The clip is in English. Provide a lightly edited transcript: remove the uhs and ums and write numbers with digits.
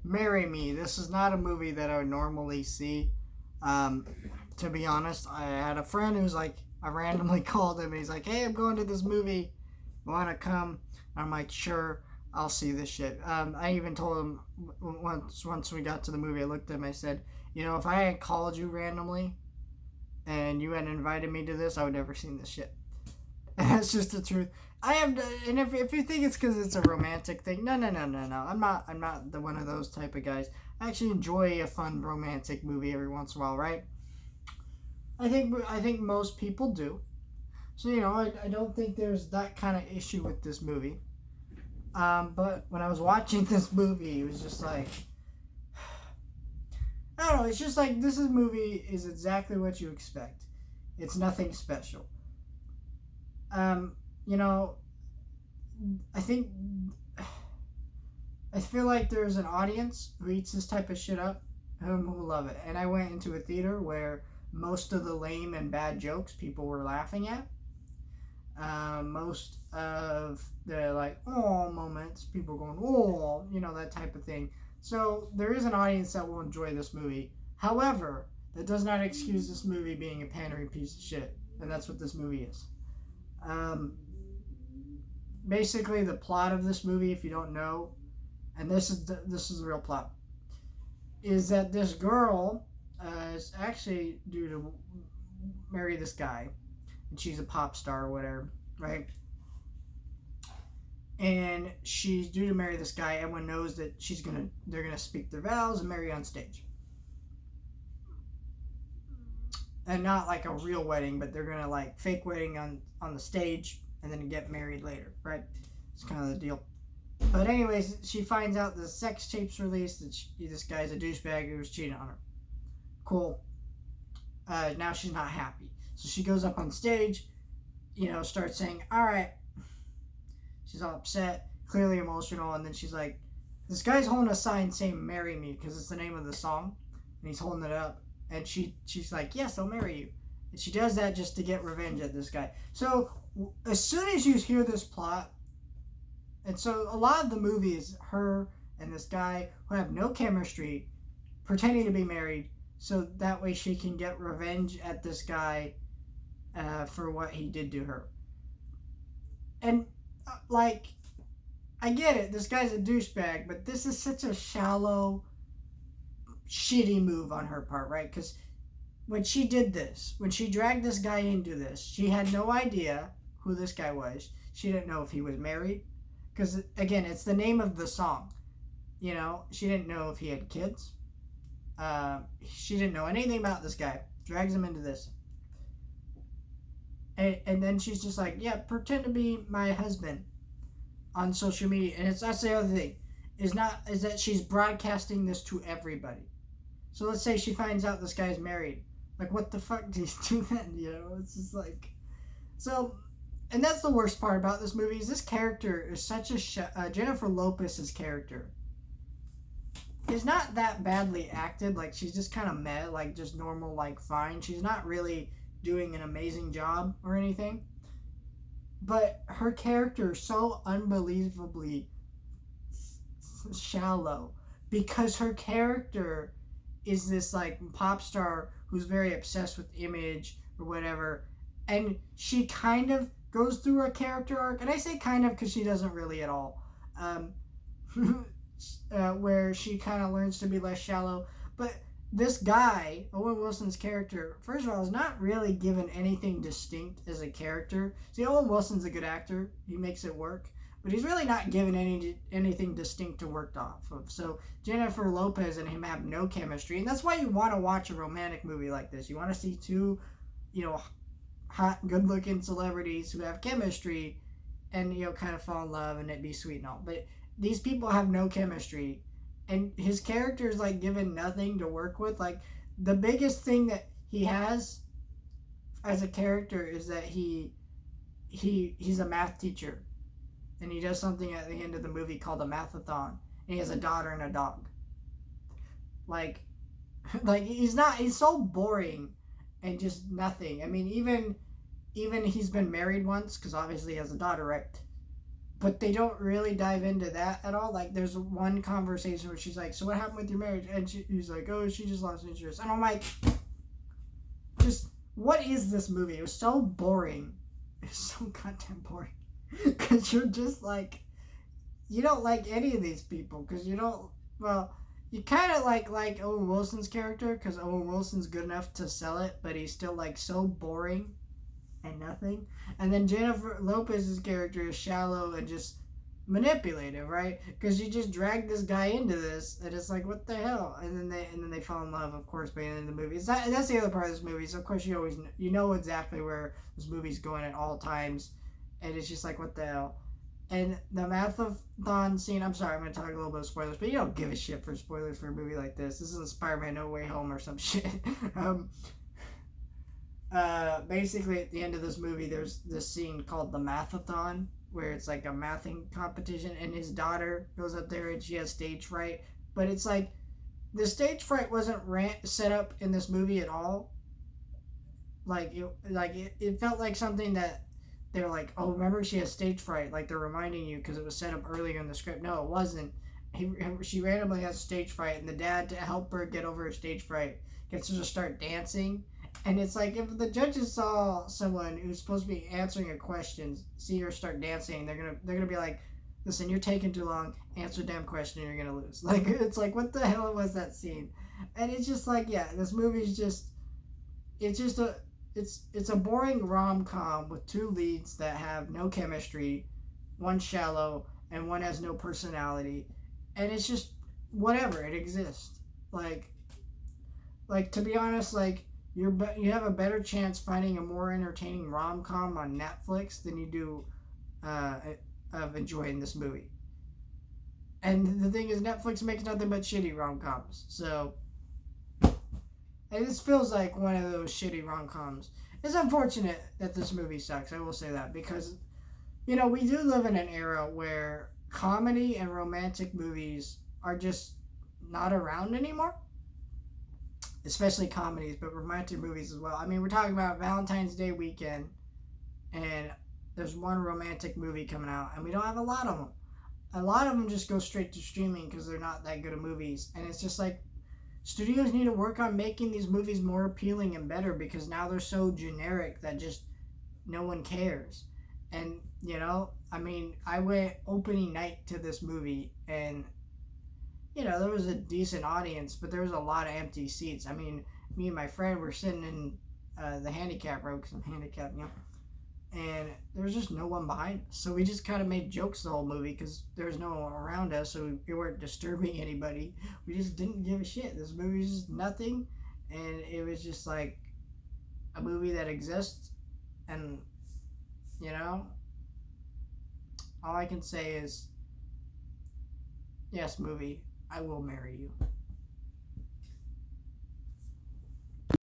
Marry Me. This is not a movie that I would normally see. Um, to be honest, I had a friend who's like, I randomly called him and he's like, hey, I'm going to this movie. Want to come? I'm like, sure, I'll see this shit. I even told him once we got to the movie, I looked at him, I said, you know, if I had called you randomly and you had invited me to this, I would never seen this shit. And that's just the truth. I have, and if you think it's because it's a romantic thing, no, no, no, no, no. I'm not the one of those type of guys. I actually enjoy a fun romantic movie every once in a while, right? I think most people do. So I don't think there's that kind of issue with this movie. But when I was watching this movie, it was just like I don't know. It's just like this movie is exactly what you expect. It's nothing special. Um, you know, I think I feel like there's an audience who eats this type of shit up, who will love it. And I went into a theater where most of the lame and bad jokes people were laughing at. Most of the like oh moments, people going oh, that type of thing. So there is an audience that will enjoy this movie. However, that does not excuse this movie being a pandering piece of shit, and that's what this movie is. Um, Basically, the plot of this movie, if you don't know, and this is the real plot, is that this girl is actually due to marry this guy, and she's a pop star or whatever, right? And she's due to marry this guy. Everyone knows that they're gonna speak their vows and marry on stage, and not like a real wedding, but they're gonna like fake wedding on the stage and then get married later, right? It's kind of the deal. But anyways, she finds out the sex tapes released that this guy's a douchebag who was cheating on her. Cool. Now she's not happy, so she goes up on stage, starts saying, "All right." She's all upset, clearly emotional, and then she's like, "This guy's holding a sign saying 'Marry Me' because it's the name of the song, and he's holding it up." And she's like, "Yes, I'll marry you." And she does that just to get revenge at this guy. So as soon as you hear this plot, and so a lot of the movie is her and this guy who have no chemistry pretending to be married so that way she can get revenge at this guy for what he did to her. And like, I get it, this guy's a douchebag, but this is such a shallow, shitty move on her part, right? Because when she did this, when she dragged this guy into this, she had no idea who this guy was. She didn't know if he was married. Because, again, it's the name of the song. She didn't know if he had kids. She didn't know anything about this guy. Drags him into this. And then she's just like, yeah, pretend to be my husband on social media. And that's the other thing. Is that she's broadcasting this to everybody. So let's say she finds out this guy's married. Like, what the fuck do you do then? It's just like... So, and that's the worst part about this movie, is this character is such a... Jennifer Lopez's character is not that badly acted. Like, she's just kind of meh, like, just normal, like, fine. She's not really doing an amazing job or anything. But her character is so unbelievably shallow because her character is this like pop star who's very obsessed with image or whatever, and she kind of goes through a character arc, and I say kind of because she doesn't really at all, where she kind of learns to be less shallow. But this guy, Owen Wilson's character, first of all, is not really given anything distinct as a character. See, Owen Wilson's a good actor; he makes it work. But he's really not given anything distinct to work off of. So Jennifer Lopez and him have no chemistry, and that's why you want to watch a romantic movie like this. You want to see two, hot, good-looking celebrities who have chemistry, and kind of fall in love and it be sweet and all. But these people have no chemistry, and his character is like given nothing to work with. Like, the biggest thing that he has as a character is that he's a math teacher. And he does something at the end of the movie called a mathathon. And he has a daughter and a dog. Like he's so boring and just nothing. I mean, even he's been married once, because obviously he has a daughter, right? but they don't really dive into that at all. Like, there's one conversation where she's like, "So what happened with your marriage?" And he's like, "Oh, she just lost interest." And I'm like, just what is this movie? It was so boring. It's so goddamn boring. Because you're just like, you don't like any of these people. Because you don't, well, you kind of like Owen Wilson's character. Because Owen Wilson's good enough to sell it, but he's still like so boring and nothing. And then Jennifer Lopez's character is shallow and just manipulative, right? Because you just drag this guy into this, and it's like, what the hell? And then they fall in love, of course, by the end of the movie. That's the other part of this movie. So of course you know exactly where this movie's going at all times, and it's just like, what the hell? And the Mathathon scene. I'm sorry, I'm gonna talk a little bit of spoilers, but you don't give a shit for spoilers for a movie like this. This isn't Spider-Man No Way Home or some shit. Basically, at the end of this movie, there's this scene called the Mathathon, where it's like a mathing competition, and his daughter goes up there and she has stage fright. But it's like, the stage fright wasn't set up in this movie at all. It felt like something that they're like, oh, remember she has stage fright, like they're reminding you because it was set up earlier in the script. No, it wasn't. She randomly has stage fright, and the dad, to help her get over her stage fright, gets her to start dancing. And it's like, if the judges saw someone who's supposed to be answering a question see her start dancing, they're gonna be like, listen, you're taking too long, answer the damn question, you're gonna lose. Like, it's like, what the hell was that scene? And it's just like, yeah, this movie's just, it's a boring rom-com with two leads that have no chemistry, one shallow and one has no personality, and it's just whatever, it exists. Like to be honest, like, you have a better chance finding a more entertaining rom-com on Netflix than you do of enjoying this movie. And the thing is, Netflix makes nothing but shitty rom-coms. So, and this feels like one of those shitty rom-coms. It's unfortunate that this movie sucks, I will say that, because, we do live in an era where comedy and romantic movies are just not around anymore. Especially comedies, but romantic movies as well. I mean, we're talking about Valentine's Day weekend, and there's one romantic movie coming out, and we don't have a lot of them. A lot of them just go straight to streaming because they're not that good of movies. And it's just like, studios need to work on making these movies more appealing and better, because now they're so generic that just no one cares. And, I mean, I went opening night to this movie, and there was a decent audience, but there was a lot of empty seats. I mean, me and my friend were sitting in the handicap row, because I'm handicapped, and there was just no one behind us. So we just kind of made jokes the whole movie because there was no one around us, so we weren't disturbing anybody. We just didn't give a shit. This movie was just nothing, and it was just like a movie that exists, and, all I can say is, yes, movie, I will marry you.